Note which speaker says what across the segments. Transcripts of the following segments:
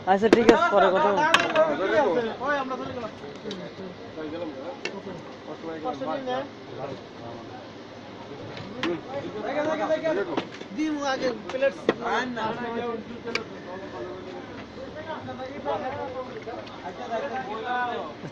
Speaker 1: আচ্ছা ঠিক আছে পরে কথা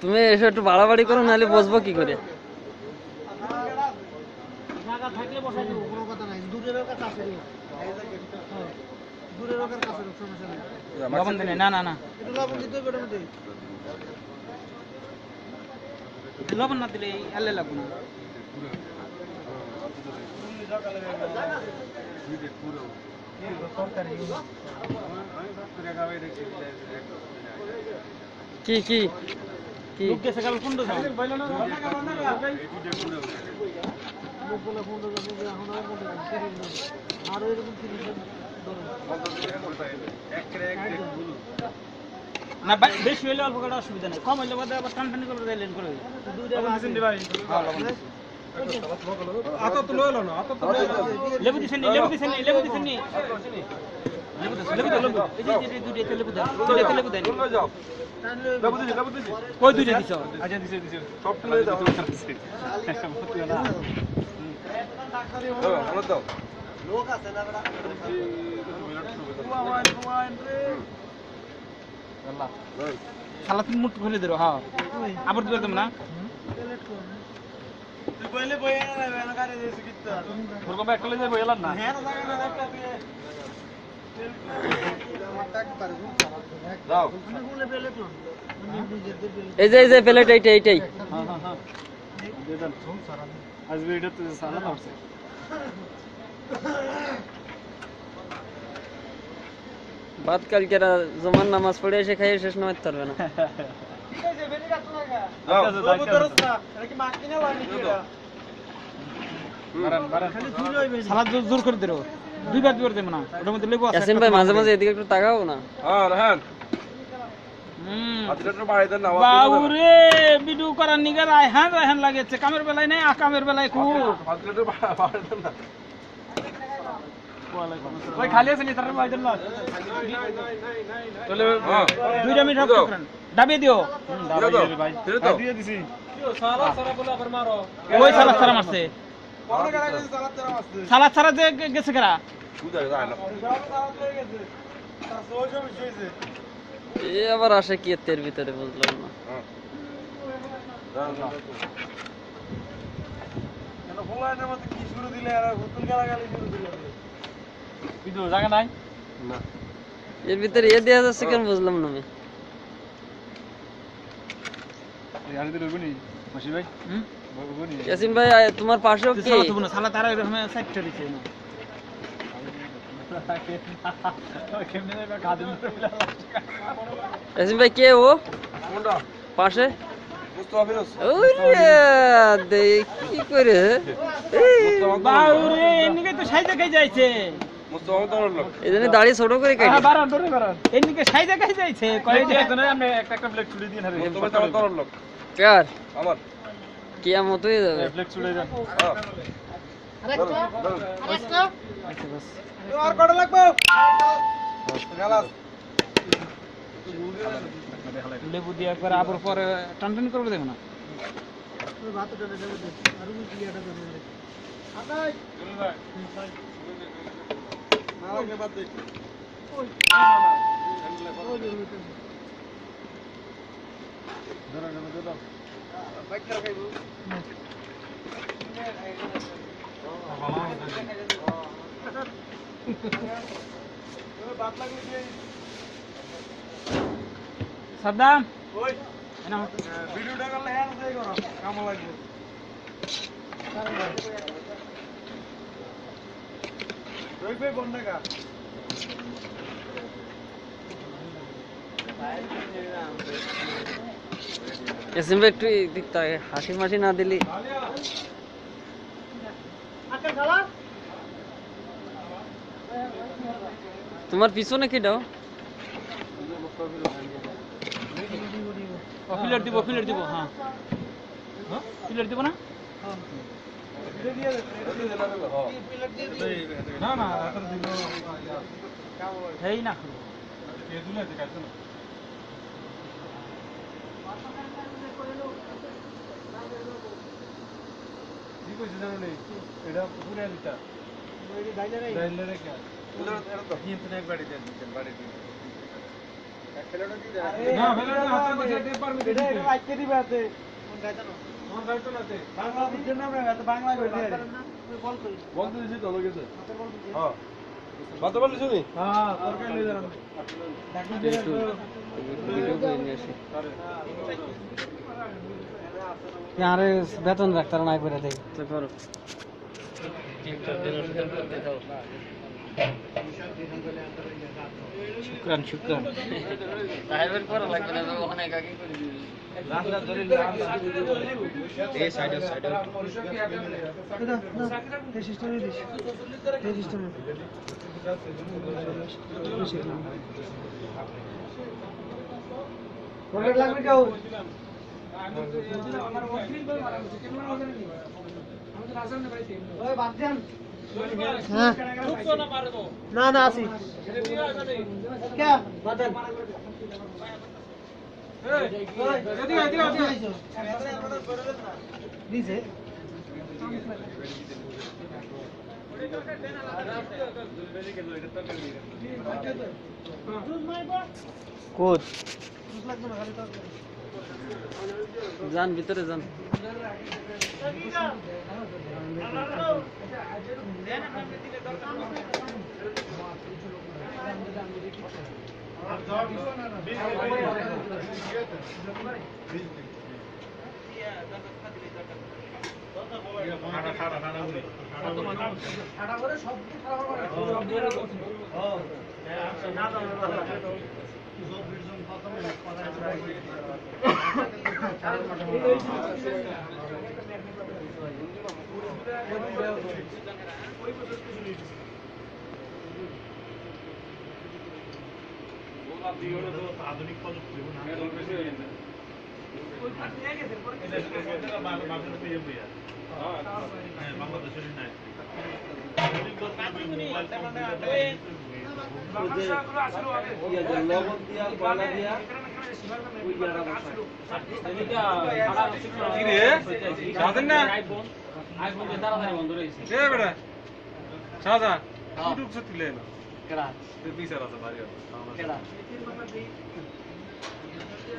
Speaker 1: তুমি এসে একটু বাড়াবাড়ি করো নাহলে বসবো কি করে না না না লবণ না দিলে আলে লাগবে না কি কি কি সকাল কোন দাও আর এরকম না বেশি হইলে অল্প করে অসুবিধা নেই কম হইলে বাদে আবার টানটানি করে লেন করে আতো তো লইলো না আতো তো লেবু দিছেন লেবু দিছেন লেবু দিছেন নি লেবু দিছেন লেবু লেবু এই যে দুইটা লেবু দেন দুইটা লেবু দেন লেবু দিছি কই দুইটা দিছো আচ্ছা দিছে সবটা লই দাও মতি না দাও ভালো দাও লোক আছে না বড় কুয়ান রে আল্লাহ সালাত মুট খুলে দিরো হ্যাঁ আবার দিবে তোমরা তুই কইলে বইয়া না না গাড়ি দিছিস কিত্তা ওরকম একটা লই যাই বইলাম না হ্যাঁ না জায়গা না একটা দিয়ে দাও এই যে প্লেট এইটাই হ্যাঁ হ্যাঁ হ্যাঁ দে দেন আজ ভিডিও তো সালাত হচ্ছে বাদ কালকে জমান নামাজ পড়ে এসে খাইয়ে শেষ নামাজ পারবে না ঠিক আছে বেনি কাট লাগা দাও দরস না এটা কি মাছ কিনা লানি কিরা মারান মারান খালি ধুই লইবে সালাত জোর করে দিরো দুইবার দেব না ওটার মধ্যে লেবু আছে ইয়াসিন ভাই মাঝে মাঝে এদিকে একটু তাকাও না হ্যাঁ রাহান আদিরাটা বাড়াই দেন না বাউরে ভিডিও করার নিগা রায়হান রায়হান লাগেছে কামের বেলায় নাই কামের বেলায় খুব আদিরাটা বাড়াই দেন না ওই খালি আছে নি তার ভাই দেন না চলে 2 মিনিট হাত করেন দাবিয়ে দিও দাবিয়ে ভাই দিয়ে দিছি সালা সারা বলে আবার মারো ওই সালা সারা মারছে কোন গাড়ি গেছে সালা সারা মারছে সালা সারা যে গেছে কেরা বুঝা যায় না সালা সারা গেছে তার সোজ হইছে এ আবার আসে কি এর ভিতরে বুঝলাম না কেন বলার মত কি শুরু দিলে আর হুতুল গালাগালি শুরু দিলে ভিডিও জায়গা নাই না এর ভিতরে এ দেয়া যাচ্ছে কেন বুঝলাম না আমি ইয়ার দিলে গুনি মাসি ভাই গুনি ইয়াসিন ভাই তোমার পাশেও কে সালা তো না সালা তারা এরকম সাইড চলেছে না কেমনে যাবে কাদিন ইয়াসিন ভাই কে ও কোনটা পাশে মুস্তাফা ফিরোজ ওরে দেখ কি করে বাউরে এনিকে তো সাইজে খাই যাইছে মুস্তাফা দৌড় লোক এজন্য দাড়ি ছোট করে কাটি হ্যাঁ বারণ ধরে বারণ এনিকে সাইজে খাই যাইছে কই দিয়ে একজন আমি একটা ব্লেড ছুড়ে দিন আরে মুস্তাফা দৌড় লোক কার আমার কিয়ামত হয়ে যাবে ব্লেড ছুড়ে দেন হ্যাঁ আরেকটা আচ্ছা বাস আর কত লাগবে গালাস লেবু দিয়ে একবার আবার পরে টানটান করবে দেখো না ওই ভাত টানে দেব আর আমি ক্লিয়ারটা দেব আকাই চল ভাই না লাগে বাদ দে ওই ধরা না দাও বাইক করে খাইবো বাত লাগলে দিয়ে সাদ্দাম ওই এনা ভিডিওটা করলে হ্যাঁ যাই করো কাম লাগবে রই ভাই বন্ধ কা এসএম একটু দিকটা হাসি মাসি না দিলি আচ্ছা শালা তোমার পিছনে কি দাও ফিলার দিব হ্যাঁ ফিলার দিব না
Speaker 2: না না এখন দিল
Speaker 1: এই না
Speaker 2: কে দুলে আছে কাছে না কি কইছ জানো নি এটা পুরো দিতা ওই ডাইলারে কে এটা তো কি ইতনে বাড়ি দেন বাড়ি দিন না ফেলে না হাতে বসে দে পারবি এটা আজকে দিবে আছে কোন গাইতা না কোন গাইতা না তে বাংলা বুঝছেন না আমরা তো বাংলা কইতে বলতে দিছি তো লগেছে হ্যাঁ বাত বলিস নি হ্যাঁ তরকারি লই যান ডাকি দিয়ে ভিডিও করে নিয়ে আসি
Speaker 1: यारे বেতন রাখতার না করে দেই তো করো শুকরান শুকরান তাইবের করা লাগবে না ওখানে কাকে করে দিবি রাস্তা ধরে এই সাইডে এই সিস্টেমে দিস এই সিস্টেমে পকেট লাগবে কেউ না না আসি কোচ যান ভিতরে যান
Speaker 2: আধুনিক প্রযুক্তি বাংলাদেশের নাই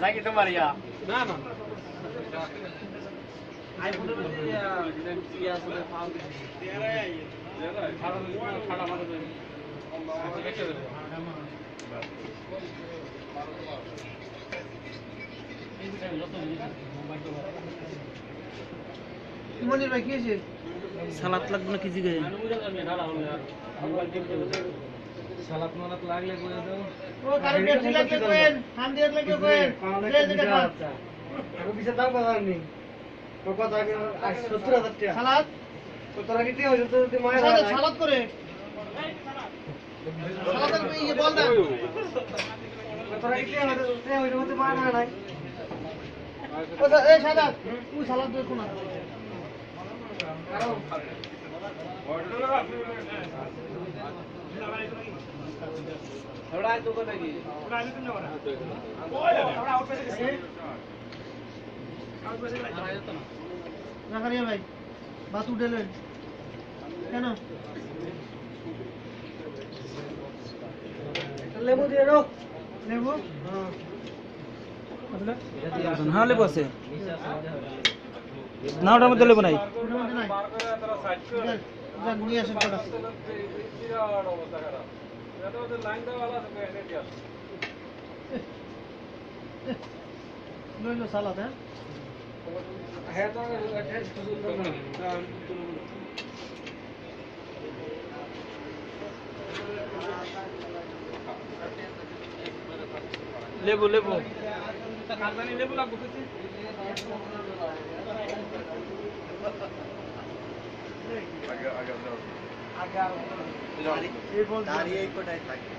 Speaker 1: যাকে তোমার ইয়া
Speaker 2: না না
Speaker 1: আইফোনের কি আসলে ফাউল খাড়া মারা যায় মনির ভাই কি আছে সালাদ লাগবে না কেজি গায়ে সালাদ মালাত লাগলে করে দাও ও কারণ বেশি লাগলে কোয়েন হাম দিয়ে লাগলে কোয়েন প্লেট যেটা খান আর বিশে দাম বাড়ানি তো কত আগে 70000 টাকা সালাদ তো তোরা কি হইছে তো তুই মায়ের সালাদ করে সালাদ করে এই বল দাও তোরা কি হইছে তো মায়ের না নাই ও এই সালাদ তুই সালাদ দে কোন কারণ थोड़ा तो को लगी थोड़ा तो ना थोड़ा आउट पे से आउट पे से ना करिए भाई बात उठे ले क्या ना लेबू दे रो लेबू हां मतलब हां लेबू আছে না ওটার মধ্যে লেবু নাই ওটার মধ্যে নাই যা নিয়ে আসেন কটা लो सालाद है तो लेबू लेबू लेबू लागू দাঁড়িয়ে কোটায় থাকে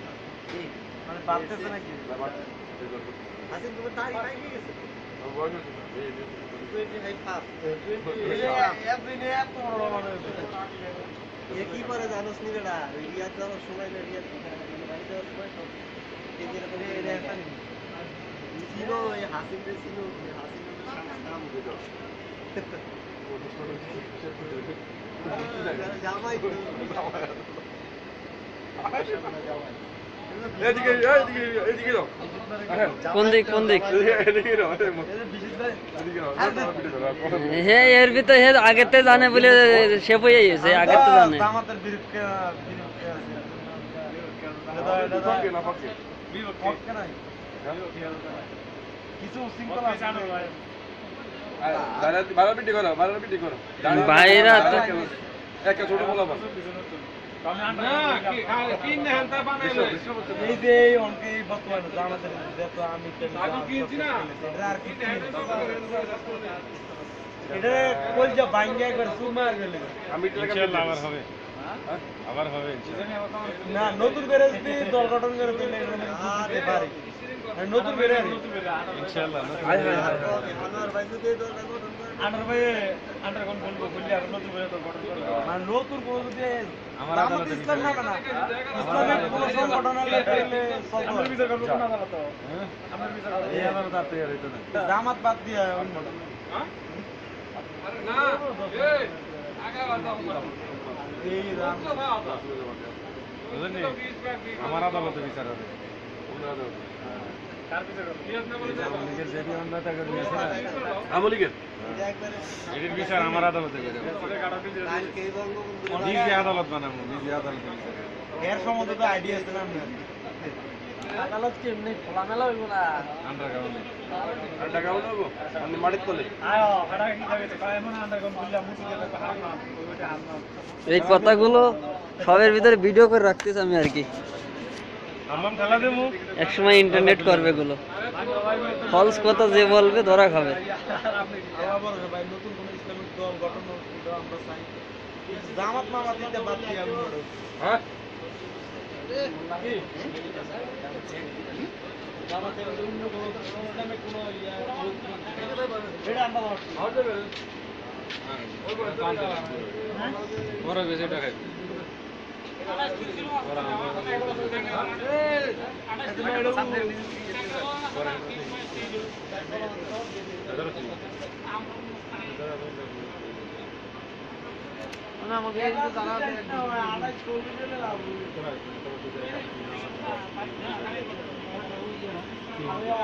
Speaker 1: মানে বাড়তেছে নাকি আসেন তোমার দাঁড়িয়ে নাই গেছে
Speaker 3: কি করে জানোস নি বেটা রিয়াদ যাওয়ার সময় না রিয়াদ বাড়ি যাওয়ার সময় সব এই যেরকম ছিল এই হাসিন ছিল হাসিন নাম জামাই
Speaker 2: এদিকে এদিকে এদিকে দাও
Speaker 1: কোন দিক
Speaker 2: এদিকে দাও
Speaker 1: হে এর ভিতরে হে আগেতে জানে বলে সে বইয়ে গেছে আগেতে জানে
Speaker 3: জামাতের বিরুদ্ধে কিছু সিম্পল আছে
Speaker 1: ভাইরা তো
Speaker 2: একটা ছোট বলা
Speaker 3: এই যে অনেকে বর্তমানে জামাতের যত আমি এটা কই যে বাইঙ্গা করে সুমার গেলে
Speaker 2: আমি ইনশাআল্লাহ আবার হবে
Speaker 3: না নতুন করে যদি দল গঠন করে দিলে দিতে পারি নতুন করে
Speaker 2: ইনশাআল্লাহ
Speaker 3: আনোয়ার ভাই যদি দল গঠন করে আনোয়ার ভাই আন্ডারগ্রাউন্ড বলবো খুললে আর নতুন করে দল গঠন করে মানে নতুন করে যদি আমার আদালত ইসলাম না না ইসলামিক কোন সংগঠন হলে আমরা বিচার করব কোন আদালত আমরা বিচার করব এই আদালত আর তৈরি হইতো না জামাত বাদ দিয়া অন্য হ্যাঁ না এই আগা বাড়াও এই রাম
Speaker 2: বুঝলেন আমার আদালতে বিচার হবে
Speaker 3: কার বিচার করব নিয়ত না বলে
Speaker 2: আমলিগের যেটি অন্যতা করে নিয়েছে না আমলিগের এর বিচার আমার আদালতে করে নিজে আদালত বানাবো নিজে আদালত
Speaker 3: এর সম্বন্ধে তো আইডিয়া আছে না
Speaker 1: আদালত কি এমনি খোলামেলা হইব না
Speaker 2: আন্ডারগ্রাউন্ড হবো আমি মাটির তলে
Speaker 3: আয় হাড়া কি যাবে তো এমন আন্ডারগ্রাউন্ড করলে মুসি গেলে হার না ওইটা হার না
Speaker 1: এই কথাগুলো সবের ভিতরে ভিডিও করে রাখতেছি আমি আর কি
Speaker 2: আম্মাম খেলা দেবো
Speaker 1: একসময় ইন্টারনেট করবে গুলো ফলস কথা যে বলবে ধরা খাবে
Speaker 3: আবার ভাই নতুন কোন ইসলামিক দল গঠন এটা আমরা চাই জামাত মামা দিতে বাদ দিয়ে আমি
Speaker 2: হ্যাঁ
Speaker 3: জামাতের অন্য কোন ইসলামিক কোন এটা আমরা
Speaker 2: বড় বেশি টাকা
Speaker 3: আমাকে জানাতে